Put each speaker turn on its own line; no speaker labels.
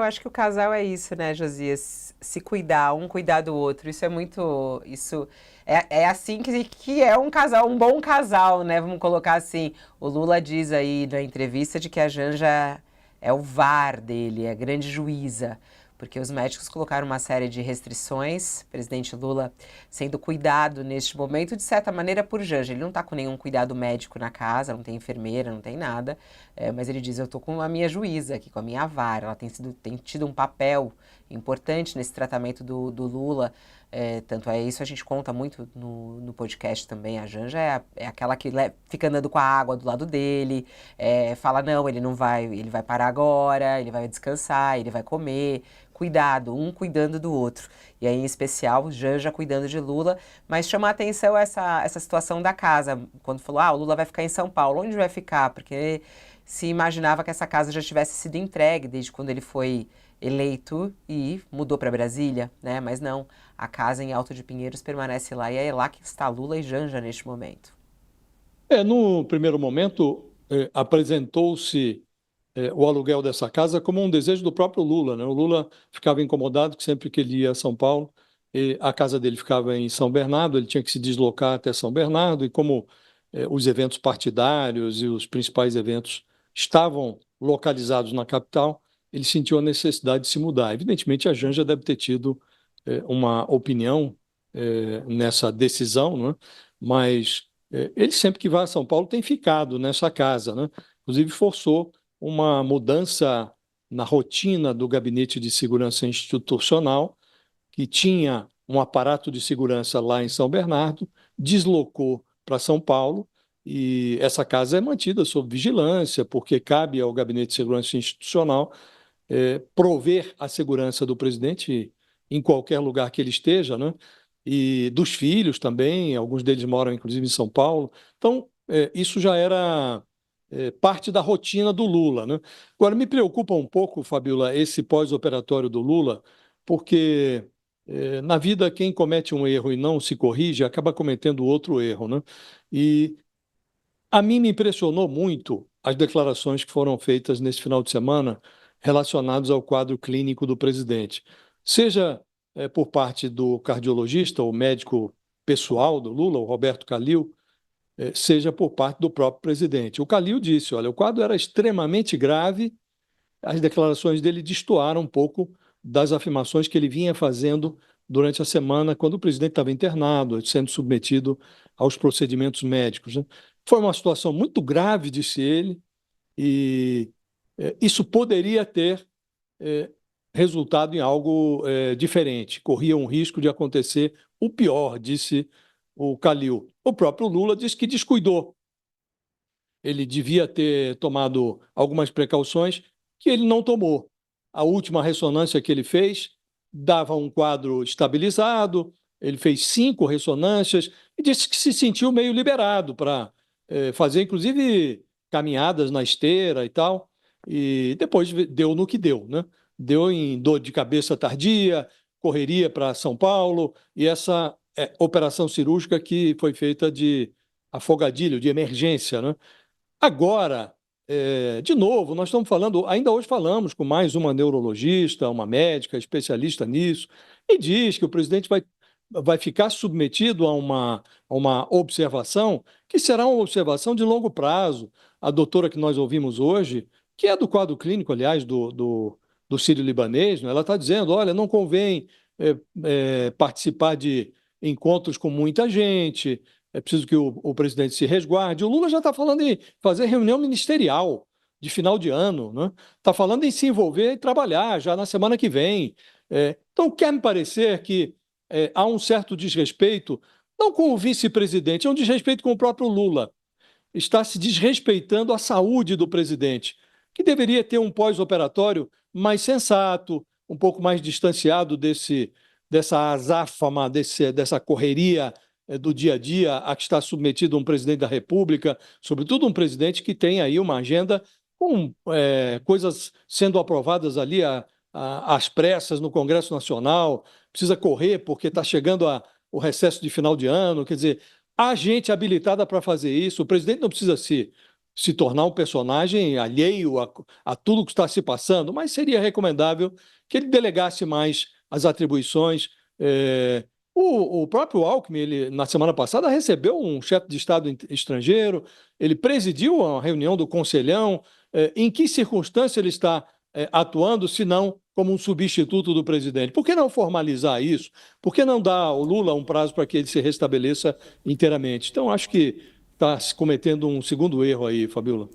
eu acho que o casal é isso, né, Josias? Se cuidar, um cuidar do outro. Isso é muito. Isso é assim que é um casal, um bom casal, né? Vamos colocar assim. O Lula diz aí na entrevista de que a Janja é o VAR dele, é a grande juíza. Porque os médicos colocaram uma série de restrições, presidente Lula sendo cuidado neste momento, de certa maneira, por Janja. Ele não está com nenhum cuidado médico na casa, não tem enfermeira, não tem nada. Mas ele diz, eu estou com a minha juíza aqui, com a minha vara. Ela tem tido um papel importante nesse tratamento do Lula. Tanto é isso, a gente conta muito no podcast também. A Janja é aquela que fica andando com a água do lado dele, fala, não, ele não vai, ele vai parar agora, ele vai descansar, ele vai comer. Cuidado, um cuidando do outro. E aí, em especial, Janja cuidando de Lula. Mas chama a atenção essa situação da casa. Quando falou, o Lula vai ficar em São Paulo. Onde vai ficar? Porque se imaginava que essa casa já tivesse sido entregue desde quando ele foi eleito e mudou para Brasília, né? Mas não, a casa em Alto de Pinheiros permanece lá e é lá que está Lula e Janja neste momento.
No primeiro momento, apresentou-se o aluguel dessa casa como um desejo do próprio Lula, né? O Lula ficava incomodado que sempre que ele ia a São Paulo, a casa dele ficava em São Bernardo, ele tinha que se deslocar até São Bernardo, e como os eventos partidários e os principais eventos estavam localizados na capital, ele sentiu a necessidade de se mudar. Evidentemente, a Janja deve ter tido uma opinião nessa decisão, né? Mas ele sempre que vai a São Paulo tem ficado nessa casa, né? Inclusive forçou uma mudança na rotina do Gabinete de Segurança Institucional, que tinha um aparato de segurança lá em São Bernardo, deslocou para São Paulo, e essa casa é mantida sob vigilância, porque cabe ao Gabinete de Segurança Institucional prover a segurança do presidente em qualquer lugar que ele esteja, né? E dos filhos também, alguns deles moram inclusive em São Paulo. Então, isso já era parte da rotina do Lula, né? Agora, me preocupa um pouco, Fabiola, esse pós-operatório do Lula, porque na vida quem comete um erro e não se corrige acaba cometendo outro erro, né? E a mim me impressionou muito as declarações que foram feitas nesse final de semana relacionadas ao quadro clínico do presidente. Seja por parte do cardiologista, o médico pessoal do Lula, o Roberto Calil, seja por parte do próprio presidente. O Calil disse, olha, o quadro era extremamente grave, as declarações dele destoaram um pouco das afirmações que ele vinha fazendo durante a semana, quando o presidente estava internado, sendo submetido aos procedimentos médicos, né? Foi uma situação muito grave, disse ele, e isso poderia ter resultado em algo diferente. Corria um risco de acontecer o pior, disse o Calil. O próprio Lula disse que descuidou. Ele devia ter tomado algumas precauções que ele não tomou. A última ressonância que ele fez dava um quadro estabilizado, ele fez 5 ressonâncias e disse que se sentiu meio liberado para fazer, inclusive, caminhadas na esteira e tal, e depois deu no que deu, né? Deu em dor de cabeça tardia, correria para São Paulo, e essa operação cirúrgica que foi feita de afogadilho, de emergência, né? Agora, de novo, nós estamos falando, ainda hoje falamos com mais uma neurologista, uma médica especialista nisso, e diz que o presidente vai ficar submetido a uma observação que será uma observação de longo prazo. A doutora que nós ouvimos hoje, que é do quadro clínico, aliás, do Sírio-Libanês, né, ela está dizendo, olha, não convém participar de encontros com muita gente, é preciso que o presidente se resguarde. O Lula já está falando em fazer reunião ministerial de final de ano, né? Está falando em se envolver e trabalhar já na semana que vem. Então, quer me parecer que há um certo desrespeito, não com o vice-presidente, é um desrespeito com o próprio Lula. Está se desrespeitando a saúde do presidente, que deveria ter um pós-operatório mais sensato, um pouco mais distanciado dessa azáfama, dessa correria do dia a dia a que está submetido um presidente da República, sobretudo um presidente que tem aí uma agenda com coisas sendo aprovadas ali às pressas no Congresso Nacional, precisa correr porque está chegando o recesso de final de ano, quer dizer, há gente habilitada para fazer isso, o presidente não precisa se se tornar um personagem alheio a tudo que está se passando, mas seria recomendável que ele delegasse mais as atribuições. O próprio Alckmin, ele, na semana passada, recebeu um chefe de Estado estrangeiro, ele presidiu a reunião do Conselhão. Em que circunstância ele está atuando, se não como um substituto do presidente? Por que não formalizar isso? Por que não dar ao Lula um prazo para que ele se restabeleça inteiramente? Então, acho que está se cometendo um segundo erro aí, Fabiola.